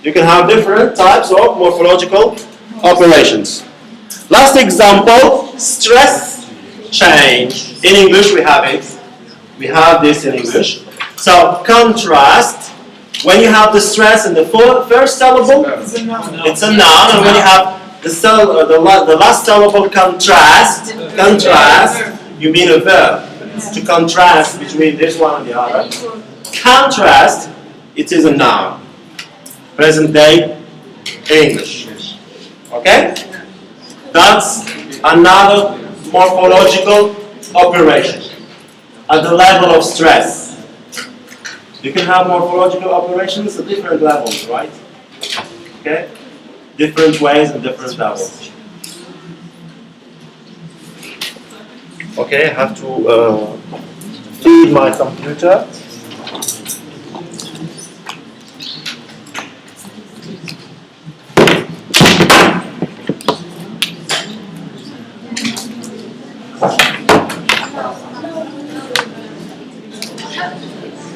You can have different types of morphological operations. Last example, stress change. In English we have it. We have this in English. So contrast, when you have the stress in the first syllable, it's a noun. And when you have the last syllable, contrast, you mean a verb. To contrast between this one and the other. Contrast, it is a noun. Present day English. Okay? That's another morphological operation. At the level of stress. You can have morphological operations at different levels, right? Okay? Different ways and different levels. Okay, I have to feed my computer.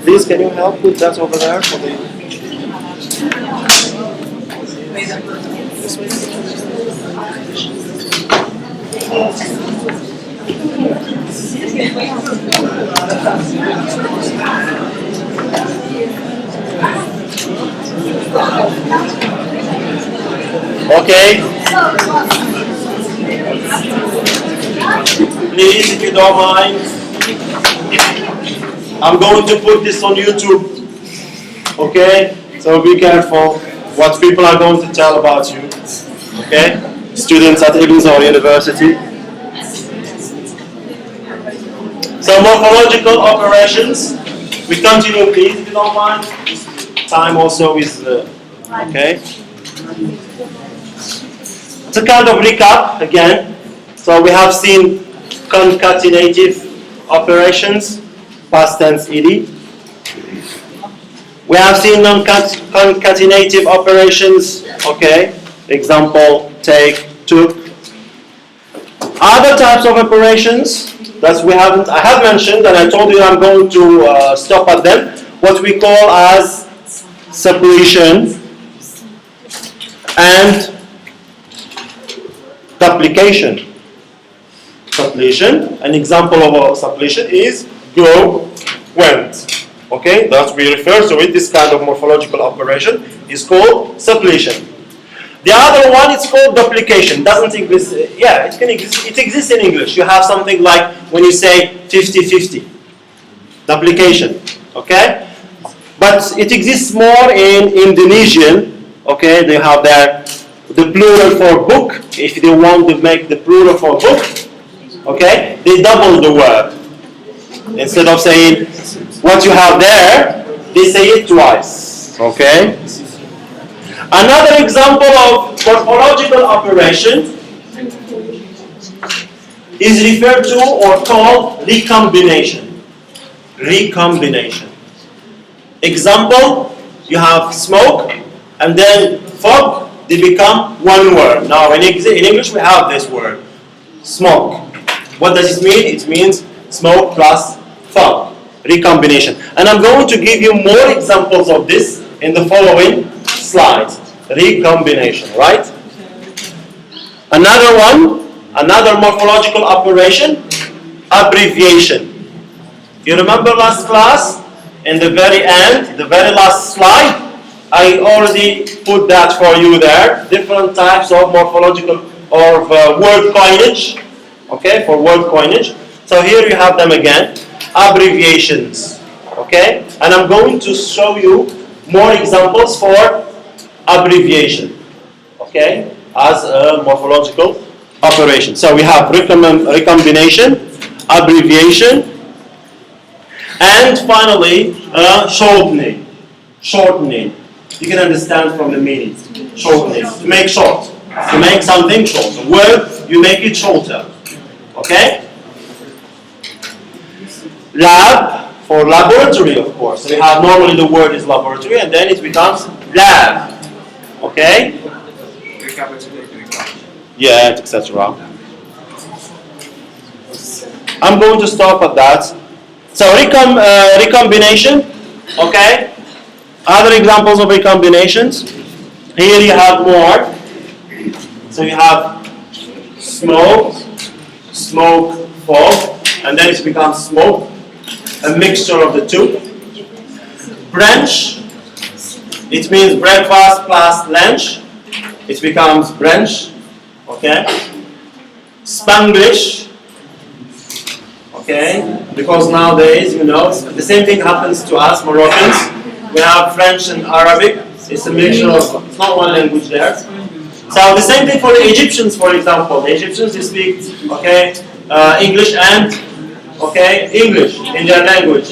Please, can you help with that over there for the... Okay. Please, if you don't mind, I'm going to put this on YouTube. Okay? So be careful what people are going to tell about you. Okay? Students at Ibn University. So morphological operations. We continue, please, if you don't mind. Time also is okay. It's a kind of recap again. So we have seen concatenative operations, past tense ed. We have seen non-concatenative operations. Okay. Example: take, took. Other types of operations that I have mentioned, and I told you I'm going to stop at them. What we call as suppletion and duplication. Suppletion. An example of a suppletion is go, went. Okay, that we refer to it. This kind of morphological operation is called suppletion. The other one is called duplication. Doesn't exist. Yeah, it can exist. It exists in English. You have something like when you say 50-50. Duplication. Okay, but it exists more in Indonesian. Okay, they have the plural for book. If they want to make the plural for book, okay, they double the word. Instead of saying what you have there, they say it twice. Okay. Another example of morphological operation is referred to or called recombination. Recombination. Example: you have smoke and then fog. They become one word. Now in English we have this word, smoke. What does it mean? It means smoke plus fog. Recombination. And I'm going to give you more examples of this in the following slides. Recombination, right? Another one, another morphological operation, abbreviation. You remember last class? In the very end, the very last slide, I already put that for you there. Different types of morphological or word coinage. Okay, for word coinage. So here you have them again. Abbreviations. Okay? And I'm going to show you more examples for abbreviation. Okay? As a morphological operation. So we have recombination, abbreviation, and finally shortening. Shortening. You can understand from the meaning. Shortening. To make short. To make something short. A word, you make it shorter. Okay? Lab, for laboratory, of course. So you have normally the word is laboratory and then it becomes lab. Okay? Yeah, etc. I'm going to stop at that. So recombination. Okay? Other examples of recombinations. Here you have more. So you have smoke, smoke, fog, and then it becomes smoke. A mixture of the two. Branch, it means breakfast plus lunch. It becomes branch. Okay. Spanglish. Okay. Because nowadays, you know, the same thing happens to us Moroccans. We have French and Arabic. It's a mixture of, it's not one language there. So the same thing for the Egyptians, for example. The Egyptians, they speak, okay, English and English in their language,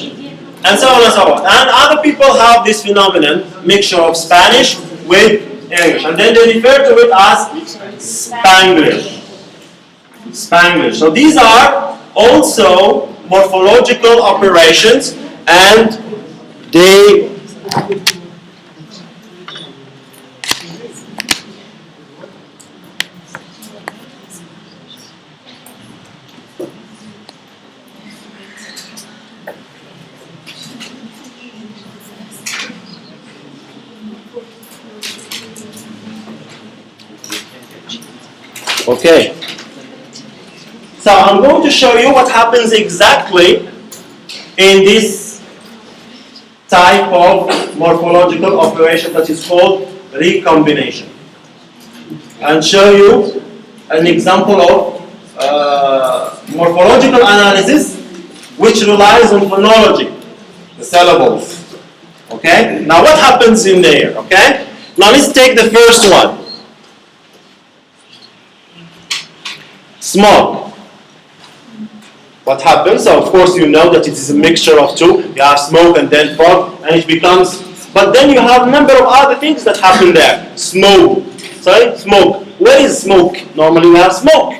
and so on and so on. And other people have this phenomenon, mixture of Spanish with English, and then they refer to it as Spanglish. Spanglish. So these are also morphological operations, and they okay. So I'm going to show you what happens exactly in this type of morphological operation that is called recombination, and show you an example of morphological analysis which relies on phonology, the syllables. Okay? Now what happens in there? Okay? Now let's take the first one. Smoke. What happens? So of course you know that it is a mixture of two. You have smoke and then fog, and it becomes. But then you have a number of other things that happen there. Smoke. Sorry, smoke. Where is smoke? Normally we have smoke.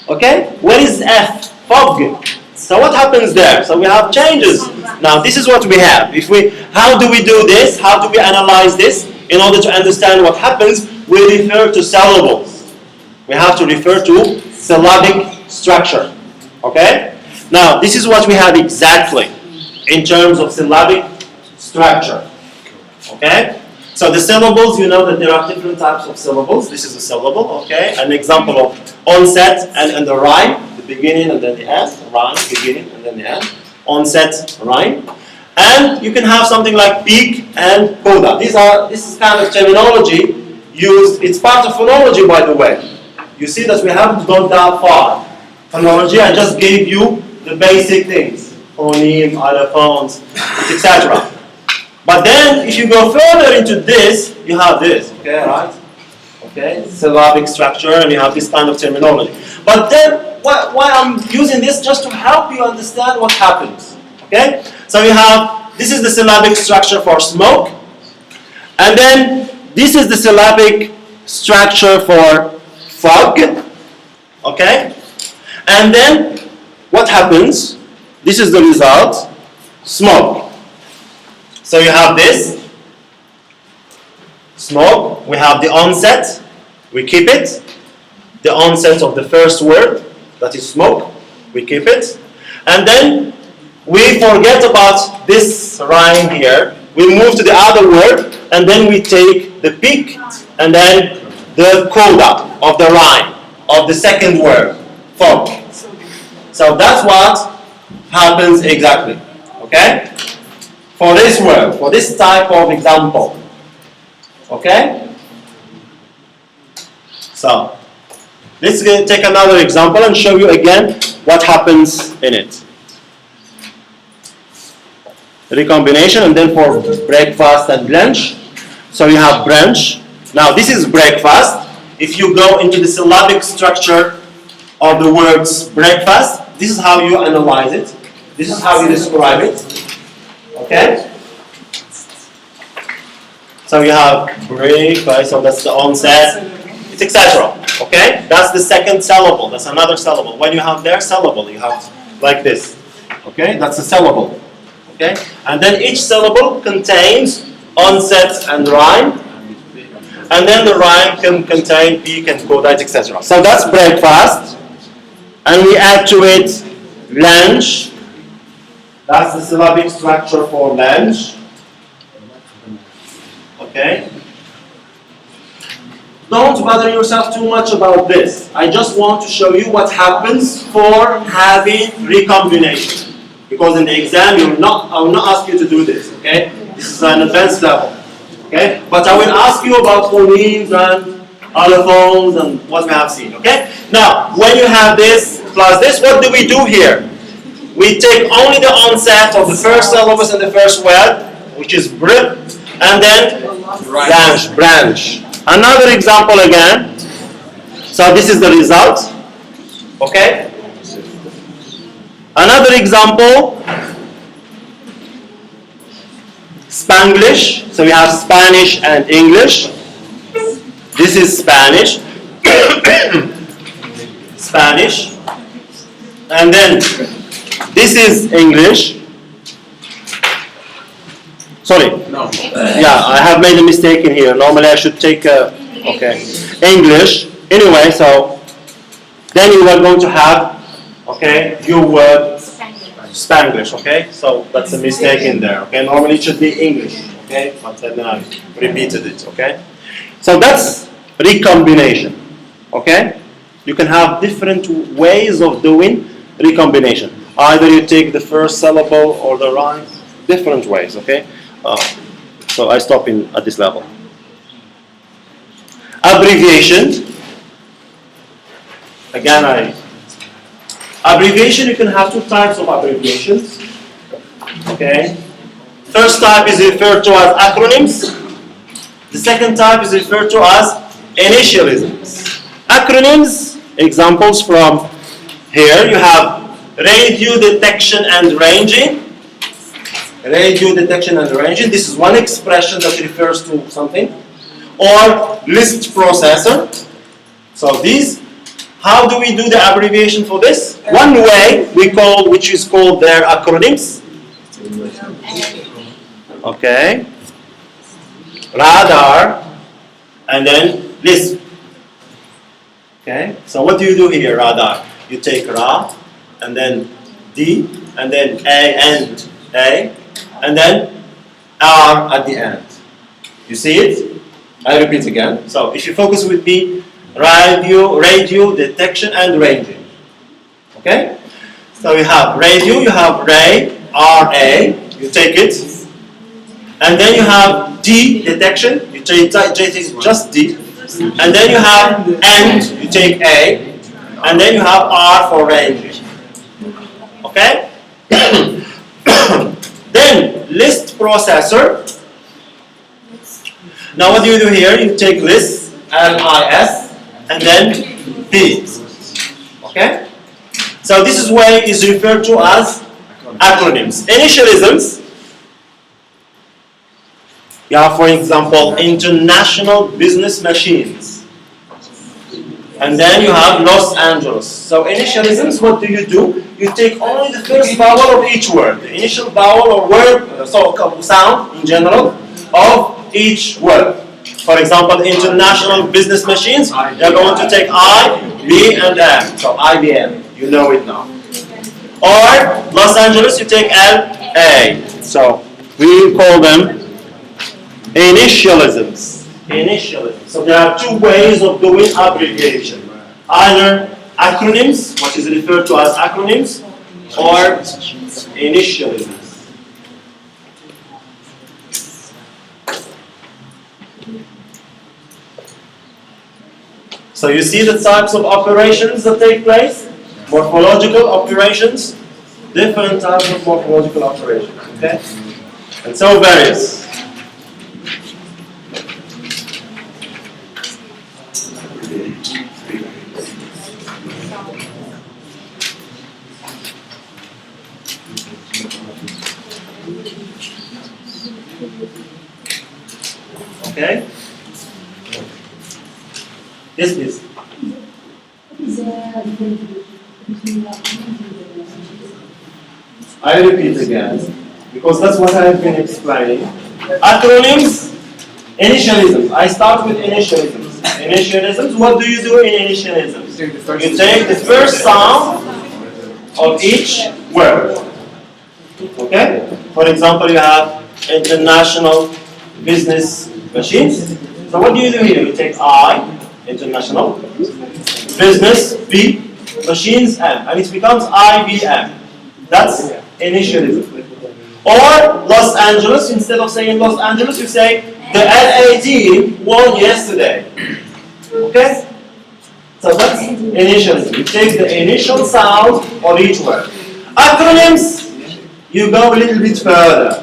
Okay? Where is F? Fog. So what happens there? So we have changes. Now this is what we have. How do we do this? How do we analyze this? In order to understand what happens, we refer to syllables. We have to refer to syllabic structure. Okay? Now, this is what we have exactly in terms of syllabic structure. Okay? So the syllables, you know that there are different types of syllables. This is a syllable, okay? An example of onset and the rhyme, the beginning and then the end. Rhyme, beginning and then the end. Onset, rhyme. And you can have something like peak and coda. This is kind of terminology used. It's part of phonology, by the way. You see that we haven't gone that far. Phonology, I just gave you the basic things. Phoneme, allophones, etc. But then, if you go further into this, you have this, okay, right? Okay, syllabic structure, and you have this kind of terminology. But then, why I'm using this just to help you understand what happens, okay? So you have, this is the syllabic structure for smoke, and then this is the syllabic structure for fog, okay? And then, what happens? This is the result, smoke. So you have this, smoke, we have the onset, we keep it. The onset of the first word, that is smoke, we keep it. And then, we forget about this rhyme here. We move to the other word, and then we take the peak, and then the coda of the rhyme, of the second word, fog. So that's what happens exactly, okay? For this word, for this type of example, okay? So, let's take another example and show you again what happens in it. Recombination, and then for breakfast and lunch. So you have brunch. Now this is breakfast. If you go into the syllabic structure of the words breakfast, this is how you analyze it. This is how you describe it. Okay? So you have breakfast, so that's the onset, etc. Okay? That's the second syllable. That's another syllable. When you have their syllable, you have like this. Okay? That's a syllable. Okay? And then each syllable contains onset and rhyme. And then the rhyme can contain peak and coda, etc. So that's breakfast. And we add to it lunch. That's the syllabic structure for lunch. Okay? Don't bother yourself too much about this. I just want to show you what happens for having recombination. Because in the exam, I will not ask you to do this, okay? This is an advanced level, okay? But I will ask you about phonemes and allophones and what we have seen, okay? Now, when you have this plus this, what do we do here? We take only the onset of the first syllabus and the first word, which is br, and then branch. Another example again. So this is the result, okay? Another example, Spanglish. So we have Spanish and English. This is Spanish. Spanish. And then this is English. Sorry. No. Yeah, I have made a mistake in here. Normally I should take okay, English. Anyway, so then you are going to have, okay, your word Spanglish, okay? So that's a mistake in there, okay? Normally it should be English, okay? But then I repeated it, okay? So that's recombination, okay? You can have different ways of doing recombination. Either you take the first syllable or the rhyme, different ways, okay? So I stop at this level. Abbreviation. Again, abbreviation, you can have two types of abbreviations. Okay. First type is referred to as acronyms. The second type is referred to as initialisms. Acronyms, examples from here, you have radio detection and ranging. Radio detection and ranging, this is one expression that refers to something. Or list processor. So these, how do we do the abbreviation for this? One way which is called their acronyms. Okay. Radar and then list. Okay. So what do you do here, radar? You take ra and then D and then A and A and then R at the end. You see it? I repeat again. So if you focus with me, radio detection and ranging. Okay? So you have radio, you have ray, RA, you take it. And then you have D detection, you take just D. And then you have and, you take A. And then you have R for ranging. Okay? Then list processor. Now what do you do here? You take list, L-I-S, and then P. Okay? So this is why it is referred to as acronyms. Initialisms. You have, for example, international business machines. And then you have Los Angeles. So initialisms, what do? You take only the first vowel of each word. The initial vowel or word, so sound in general, of each word. For example, international business machines, they're going to take I, B, and M. So IBM, you know it now. Or Los Angeles, you take L, A. So we call them initialisms. Initialisms. So there are two ways of doing abbreviation. Either acronyms, what is referred to as acronyms, or initialisms. So you see the types of operations that take place? Morphological operations, different types of morphological operations, okay? And so various. Okay? Yes, please. I repeat again, because that's what I have been explaining. Acronyms, initialisms. I start with initialisms. Initialisms, what do you do in initialisms? You take the first sound of each word. Okay? For example, you have international business machines. So what do you do here? You take I, international, business, B, machines, M, and it becomes IBM. That's initialism. Or Los Angeles, instead of saying Los Angeles, you say the LAD won yesterday. Okay? So that's initialism. You take the initial sound of each word. Acronyms, you go a little bit further.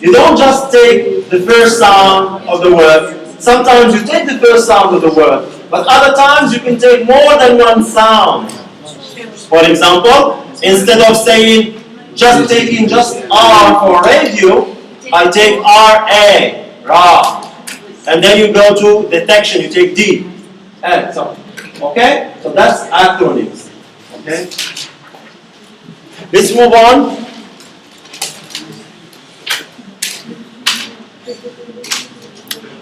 You don't just take the first sound of the word. Sometimes you take the first sound of the word, but other times you can take more than one sound. For example, instead of saying taking just R for radio, I take RA, ra. And then you go to detection, you take D. And so, okay? So that's acronyms. Okay? Let's move on.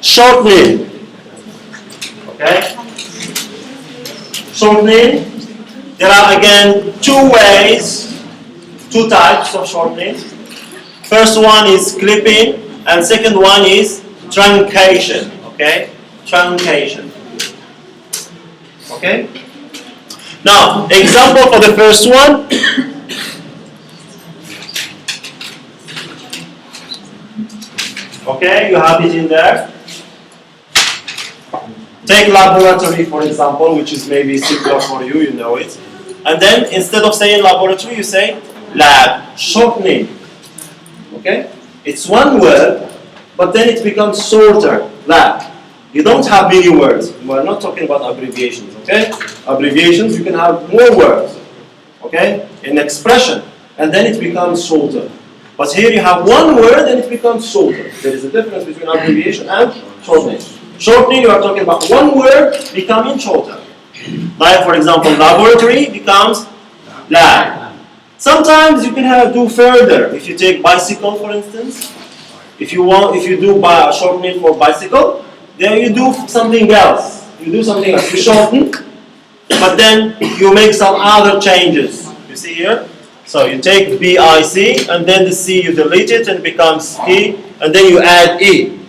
Shortening. Okay? Shortening. There are again two types of shortening. First one is clipping, and second one is truncation. Okay? Truncation. Okay? Now, example for the first one. Okay, you have it in there. Take laboratory, for example, which is maybe simpler for you, you know it. And then instead of saying laboratory, you say lab, shortening. Okay? It's one word, but then it becomes shorter, lab. You don't have many words. We're not talking about abbreviations, okay? Abbreviations, you can have more words, okay? In expression, and then it becomes shorter. But here you have one word and it becomes shorter. There is a difference between abbreviation and shortening. Shortening, you are talking about one word becoming shorter. Like, for example, laboratory becomes lab. Sometimes you can do further. If you take bicycle, for instance, if you do shortening for bicycle, then you do something else. You shorten, but then you make some other changes. You see here? So you take BIC, and then the C you delete it and it becomes E, and then you add E.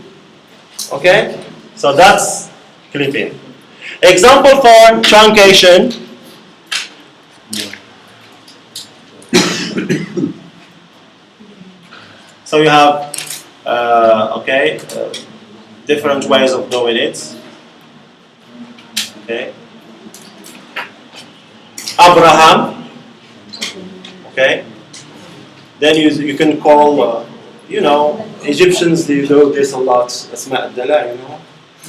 Okay? So that's clipping. Example for truncation. So you have, different ways of doing it. Okay. Abraham. Okay. Then you can call, Egyptians, they do this a lot. Asma' ad-dala,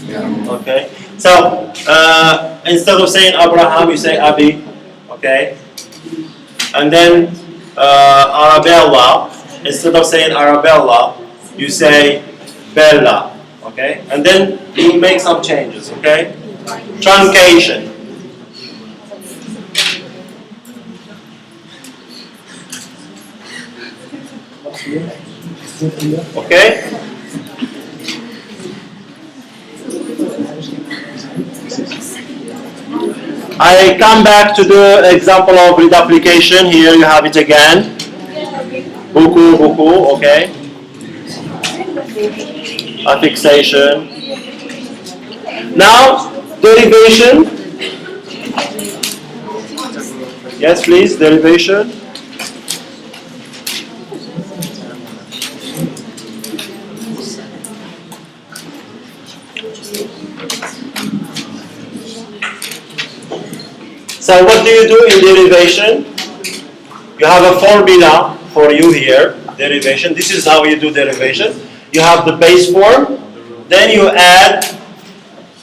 Yeah. Okay. So instead of saying Abraham, you say Abi. Okay. And then Arabella. Instead of saying Arabella, you say Bella. Okay. And then you make some changes. Okay. Truncation. Okay. I come back to the example of reduplication. Here you have it again. Buku, okay. Affixation. Now, derivation. Yes, please, derivation. So what do you do in derivation? You have a formula for you here, derivation. This is how you do derivation. You have the base form, then you add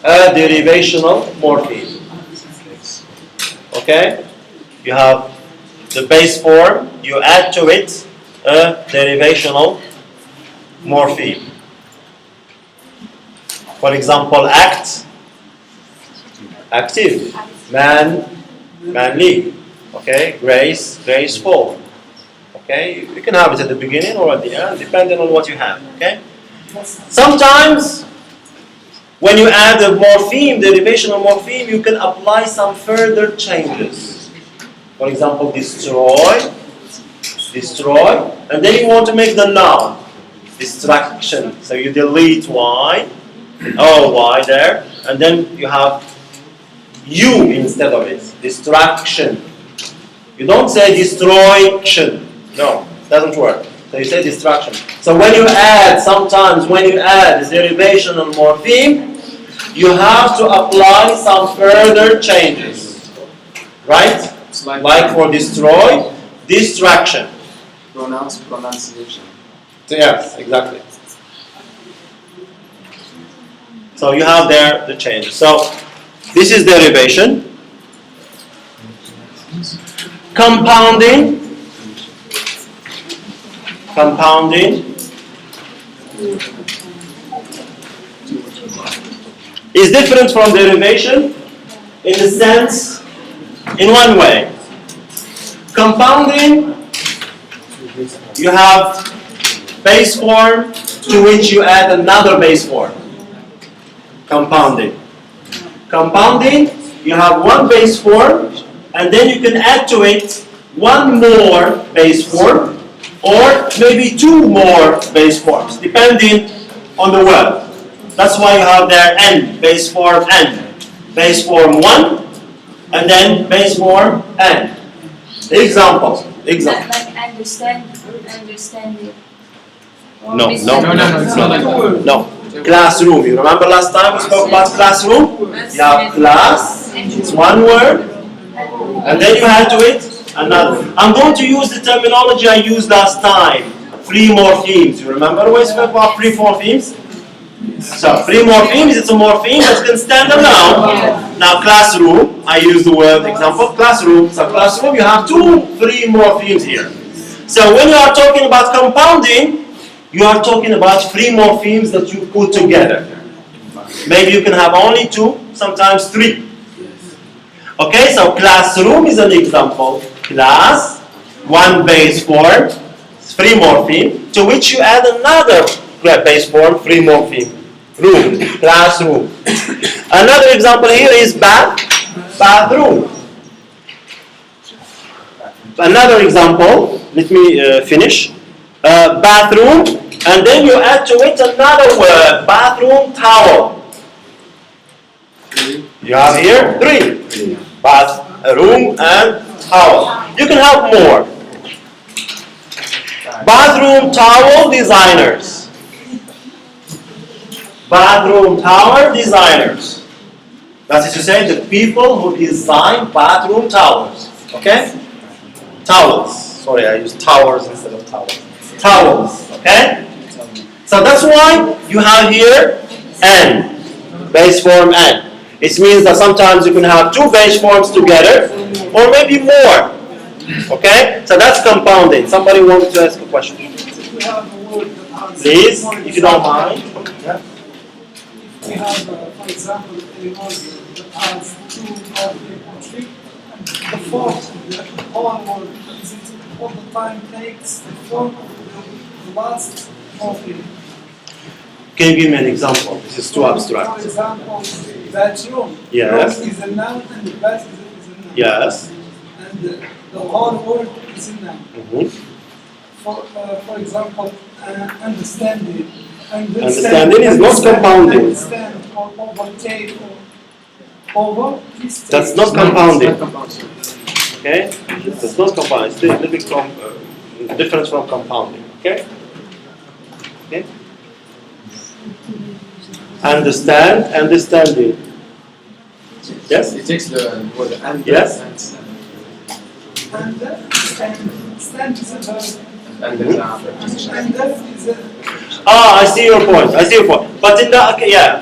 a derivational morpheme. Okay? You have the base form, you add to it a derivational morpheme. For example, act, active, man, manly, okay, grace, graceful, okay, you can have it at the beginning or at the end, depending on what you have, okay. Sometimes, when you add a morpheme, derivational morpheme, you can apply some further changes. For example, destroy, and then you want to make the noun, distraction, so you delete Y, Y there, and then you have U instead of it, distraction. You don't say destroyction. No, it doesn't work. So you say distraction. So when you add, sometimes when you add derivational morpheme, you have to apply some further changes. Right? Like for destroy, distraction. Pronunciation. Yes, exactly. So you have there the changes. So this is derivation. Compounding. Is different from derivation in the sense, in one way. Compounding you have base form to which you add another base form. Compounding. Compounding, you have one base form, and then you can add to it one more base form, or maybe two more base forms, depending on the word. That's why you have there n, base form n, base form 1, and then base form n. Example. Like understand it. No. It's not like that. No. Classroom. You remember last time we spoke about classroom? You have class, it's one word, and then you add to it another. I'm going to use the terminology I used last time. Free morphemes. You remember we spoke about free morphemes? So free morphemes, it's a morpheme that can stand alone. Now classroom, I use the word example, classroom. So classroom, you have two free morphemes here. So when you are talking about compounding, you are talking about free morphemes that you put together. Maybe you can have only two, sometimes three. Okay, so classroom is an example. Class, one base form, free morpheme, to which you add another base form, free morpheme. Room, classroom. Another example here is bathroom. Another example, let me finish. Bathroom, and then you add to it another word, bathroom towel. You have here three. Bathroom and towel. You can have more. Bathroom towel designers. Bathroom towel designers. That is to say, the people who design bathroom towels. Okay? Towels. Sorry, I used towers instead of towels. Towels. Okay? So that's why you have here n. Base form n. It means that sometimes you can have two base forms together, or maybe more. Okay? So that's compounding. Somebody wants to ask a question. Please, if you don't mind. Yeah. We have, for example, a word that has two or three. The fourth, the whole word, is it all the time takes the form of the last morpheme. Can you give me an example? This is too abstract. For example, bedroom. Yes. Room is a noun and bed is a noun. Yes. And the whole word is a noun. Mm-hmm. For example, understanding. Understanding is not compounding. Understand or overtake or over. That's not compounding. Okay? That's not compounding. It's a little bit different from compounding. Okay? Okay? Understand, understanding. Yes? It takes the word and. Yes? And stand is a verb. And And that is a. Ah, I see your point. I see your point. But in the okay, yeah.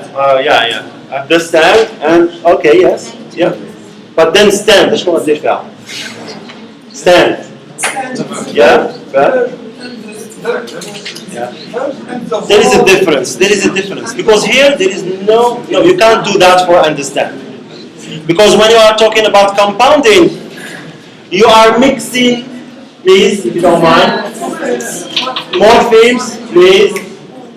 Understand and okay, yes, yeah. But then stand. ايش هو الدفاع? Stand. Yeah. Right. Yeah. There is a difference. There is a difference because here there is no. You can't do that for understand. Because when you are talking about compounding, you are mixing. Please, if you don't mind. Morphemes, please.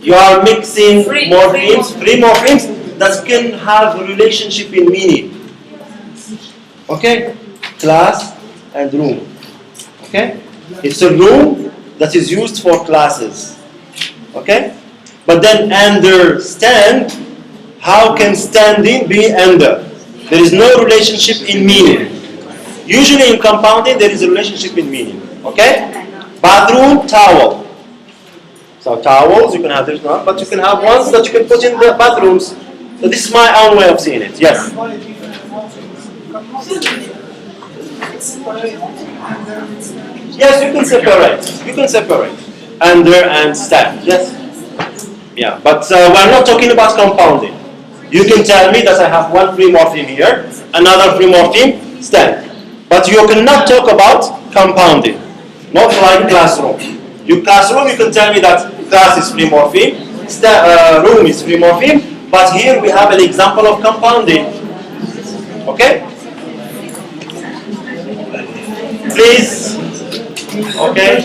You are mixing morphemes, free morphemes that can have a relationship in meaning. Okay? Class and room. Okay? It's a room that is used for classes. Okay? But then understand, how can standing be under? There is no relationship in meaning. Usually in compounding, there is a relationship in meaning. Okay? Bathroom, towel. So towels, you can have this one, but you can have ones that you can put in the bathrooms. So this is my own way of seeing it. Yes? Yes, you can separate. You can separate. Under and stand. Yes? Yeah, but we're not talking about compounding. You can tell me that I have one free morpheme here, another free morpheme, stand. But you cannot talk about compounding. Not like classroom. You classroom, you can tell me that class is free morpheme, room is free morpheme, but here we have an example of compounding. Okay? Please. Okay?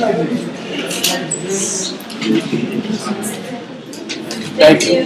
Thank you.